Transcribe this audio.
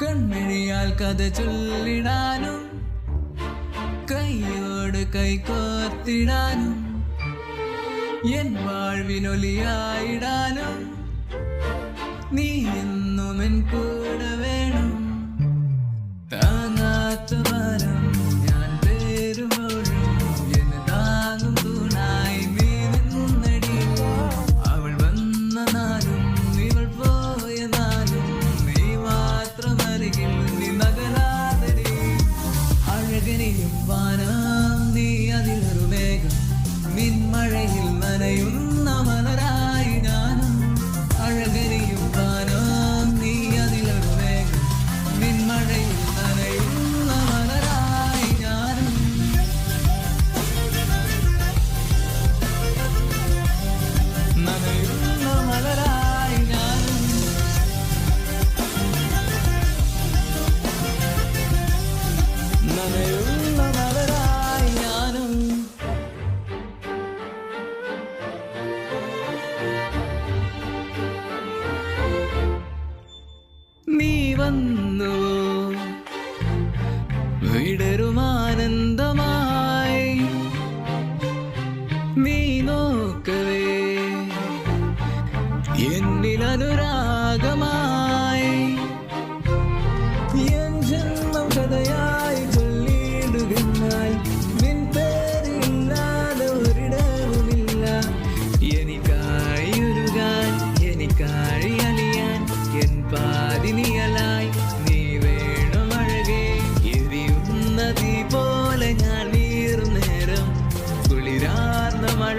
കൺമിഴിയാൽ കഥ ചൊല്ലിടാനും കൈയോട് കൈകോർത്തിടാനും എൻ വാഴ്വിനൊലിയായിടാനും നീ എന്നും എൻ കൂടെ വേണം. താങ്ങാത്ത മരം ഞാൻ പേരുമ്പോഴും എന്നെ താങ്ങും തൂണായി നീ നിന്നടി. അവൾ വന്ന നാളും ഇവൾ പോയ നാളും നീ മാത്രം അരികിൽ നീ നഗരാതടി. അഴകനെയും വാനം നീ അതിലൊരു മേഘം മിന്മഴയിൽ നനയുന്ന മലരായി ഞാനും. അഴകനെയും വാനം നീ അതിലൊരു മേഘം മിന്മഴയിൽ നനയുന്ന മലരായി ഞാനും. നനയുന്ന മലരായി ഞാനും. നനയുന്ന മലരായി ഞാനും. നീ വന്നു വിടരുമാനന്ദമായി നീ നോക്കവേ എന്നിൽ അനുരാഗമായി എൻ ജന്മം കഥയായി ചൊല്ലിടുകയാൽ നിൻ പേരില്ലാതെ ഒരിടവുമില്ല. എനിക്കായി ഉരുകാൻ എനിക്കായി അലിയാൻ എൻ പാതിനിയലായി നീ വേണം അഴകേ. എരിയുന്ന തീ പോലെ ഞാൻ നീറുന്നേരം കുളിരാർന്ന മഴ